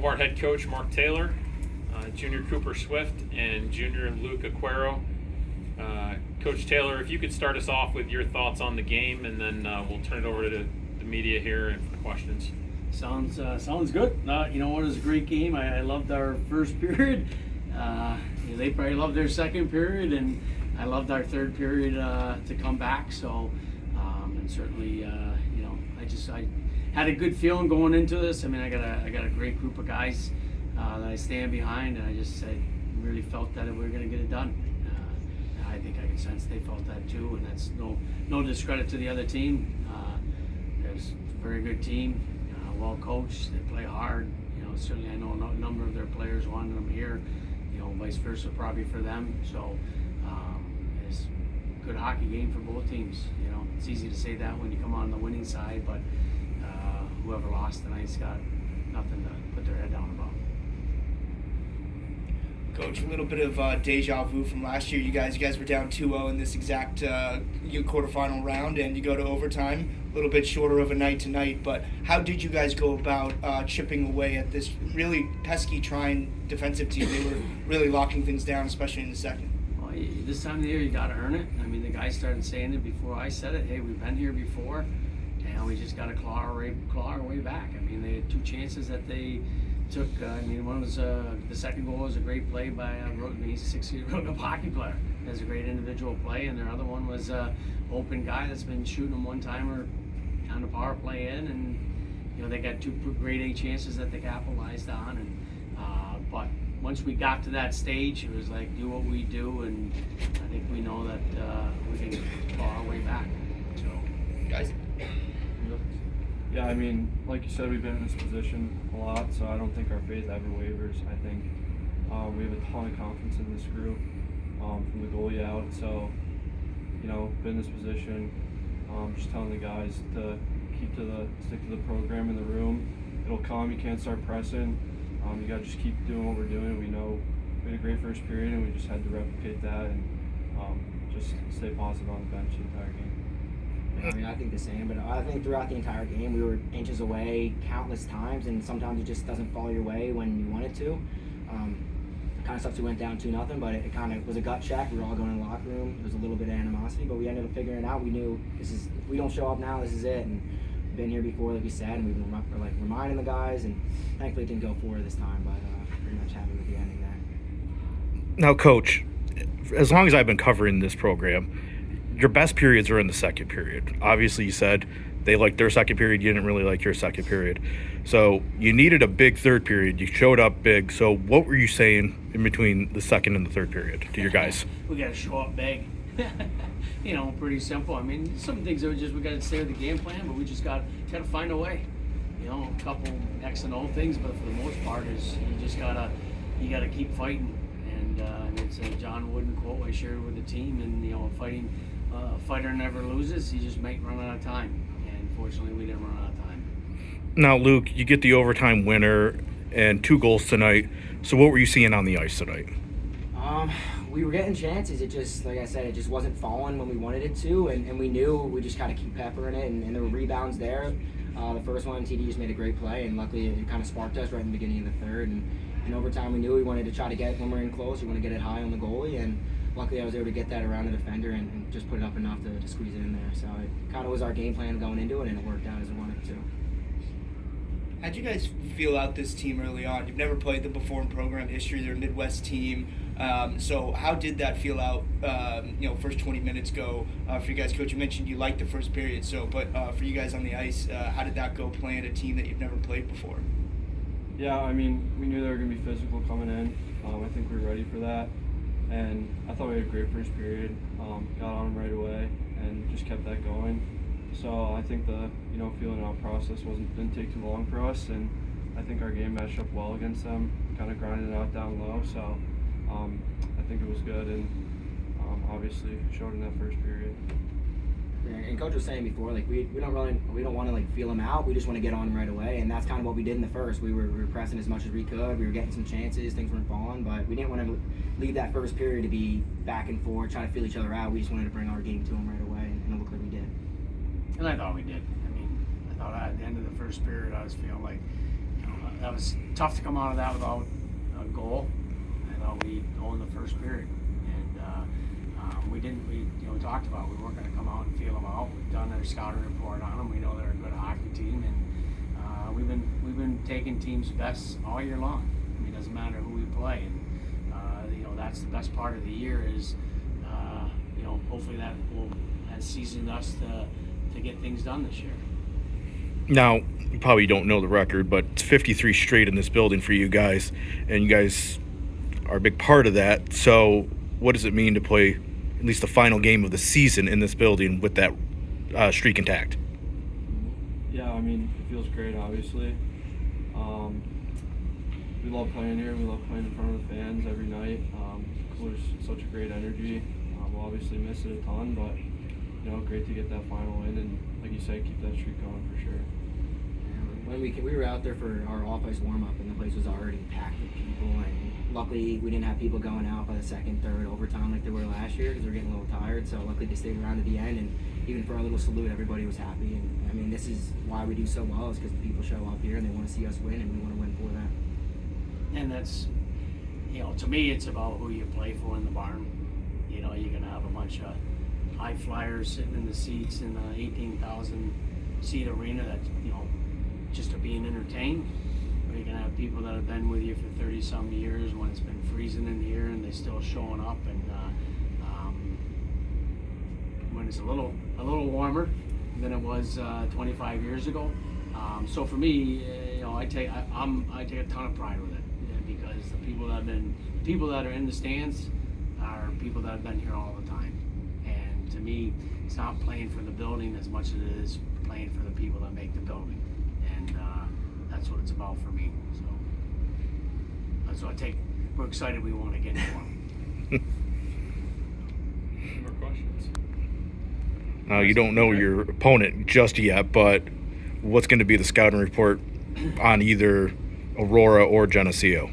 Hobart head coach Mark Taylor, junior Cooper Swift, and junior Luke Aquaro. Coach Taylor, if you could start us off with your thoughts on the game, and then we'll turn it over to the media here and for questions. Sounds good. You know what? It was a great game. I loved our first period. They probably loved their second period, and I loved our third period to come back. So, and certainly, I had a good feeling going into this. I mean, I got a great group of guys that I stand behind, and I really felt that we were going to get it done. I think I can sense they felt that too, and that's no discredit to the other team. It's a very good team, well coached. They play hard. Certainly I know a number of their players wanted them here. Vice versa probably for them. So it's a good hockey game for both teams. It's easy to say that when you come on the winning side, but whoever lost tonight's got nothing to put their head down about. Coach, a little bit of deja vu from last year. You guys were down 2-0 in this exact quarterfinal round, and you go to overtime. A little bit shorter of a night tonight, but how did you guys go about chipping away at this really pesky Trine defensive team? They were really locking things down, especially in the second. Well, this time of the year, you got to earn it. I mean, the guys started saying it before I said it. Hey, we've been here before, and we just got to claw our way back. I mean, they had two chances that they took. One was the second goal was a great play by he's a 6-year-old hockey player. That's a great individual play, and their other one was an open guy that's been shooting them one-timer on the power play in, and they got two grade A chances that they capitalized on. And but once we got to that stage, it was like do what we do, and I think we know that we can claw our way back. So, guys. Yeah, I mean, like you said, we've been in this position a lot, so I don't think our faith ever wavers. I think we have a ton of confidence in this group from the goalie out. So, been in this position, just telling the guys to stick to the program in the room. It'll come. You can't start pressing. You got to just keep doing what we're doing. We know we had a great first period, and we just had to replicate that and just stay positive on the bench the entire game. I mean, I think the same, but I think throughout the entire game we were inches away countless times, and sometimes it just doesn't fall your way when you want it to. Kind of sucks we went down 2-0, but it kind of was a gut check. We were all going in the locker room. There was a little bit of animosity, but we ended up figuring it out. We knew if we don't show up now, this is it. And we've been here before, like we said, and we've been reminding the guys, and thankfully it didn't go forward this time, but pretty much happy with the ending there. Now, Coach, as long as I've been covering this program, your best periods are in the second period. Obviously, you said they liked their second period. You didn't really like your second period. So you needed a big third period. You showed up big. So what were you saying in between the second and the third period to your guys? We got to show up big. Pretty simple. I mean, some things are just we got to stay with the game plan, but we just got to find a way. A couple X and O things, but for the most part, is you gotta keep fighting. And it's a John Wooden quote I shared with the team. And a fighter never loses. He just might run out of time. And fortunately, we didn't run out of time. Now, Luke, you get the overtime winner and 2 goals tonight. So what were you seeing on the ice tonight? We were getting chances. It just, like I said, it just wasn't falling when we wanted it to, and we knew we just got to keep peppering it, and there were rebounds there. The first one, TD just made a great play, and luckily it kind of sparked us right in the beginning of the third. And in overtime, we knew we wanted to try to get, when we're in close, we want to get it high on the goalie, and luckily I was able to get that around the defender and just put it up enough to squeeze it in there. So it kind of was our game plan going into it, and it worked out as we wanted it to. How'd you guys feel out this team early on? You've never played them before in program history. They're a Midwest team. So how did that feel out, first 20 minutes go for you guys? Coach, you mentioned you liked the first period. But for you guys on the ice, how did that go playing a team that you've never played before? Yeah, I mean, we knew they were going to be physical coming in. I think we were ready for that. And I thought we had a great first period. Got on them right away and just kept that going. So I think the feeling out process didn't take too long for us, and I think our game matched up well against them. Kind of grinded it out down low, so I think it was good, and obviously showed in that first period. And Coach was saying before, like we don't want to like feel them out. We just want to get on them right away, and that's kind of what we did in the first. We were pressing as much as we could. We were getting some chances. Things weren't falling, but we didn't want to leave that first period to be back and forth, trying to feel each other out. We just wanted to bring our game to them right away, and it looked like we did. And I thought we did. I mean, I thought at the end of the first period, I was feeling like, that was tough to come out of that without a goal. I thought we owned the first period, and we didn't. We talked about we weren't going to come out and feel them out. We've done our scouting report on them. We know they're a good hockey team, and we've been taking teams' best all year long. I mean, it doesn't matter who we play, and that's the best part of the year is hopefully that has seasoned us to get things done this year. Now, you probably don't know the record, but it's 53 straight in this building for you guys, and you guys are a big part of that. So what does it mean to play at least the final game of the season in this building with that streak intact? Yeah, I mean, it feels great, obviously. We love playing here. We love playing in front of the fans every night. There's such a great energy. We'll obviously miss it a ton, but great to get that final win and, like you said, keep that streak going for sure. When we were out there for our off-ice warm-up, and the place was already packed with people, and luckily we didn't have people going out by the second, third, overtime like they were last year because they were getting a little tired, so luckily they stayed around to the end, and even for our little salute, everybody was happy, and I mean, this is why we do so well, is because the people show up here and they want to see us win, and we want to win for them. And that's, to me, it's about who you play for in the barn. You're going to have a bunch of high flyers sitting in the seats in an 18,000 seat arena that, just are being entertained. Or you're going to have people that have been with you for 30 some years when it's been freezing in here and they're still showing up, and when it's a little warmer than it was 25 years ago. So for me, I take a ton of pride with it, because the people that are in the stands are people that have been here all the time. And to me, it's not playing for the building as much as it is playing for the people that make the building. And that's what it's about for me. So that's what we're excited we won again for them. Any more questions? Now, you don't know your opponent just yet, but what's going to be the scouting report on either Aurora or Geneseo?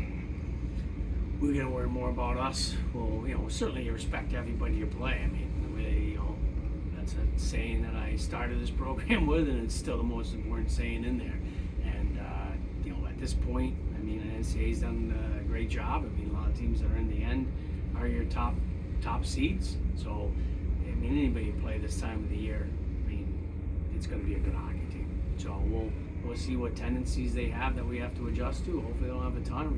We're going to learn more about us. Well, certainly you respect everybody you play. I mean, that's a saying that I started this program with, and it's still the most important saying in there. And, at this point, I mean, NCAA's done a great job. I mean, a lot of teams that are in the end are your top seeds. So, I mean, anybody you play this time of the year, I mean, it's going to be a good hockey team. So we'll see what tendencies they have that we have to adjust to. Hopefully they don't have a ton.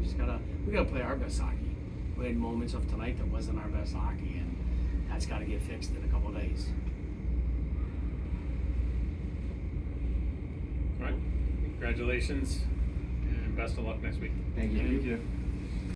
We gotta play our best hockey. We had moments of tonight that wasn't our best hockey, and that's got to get fixed in a couple of days. All right. Congratulations, and best of luck next week. Thank you. Thank you.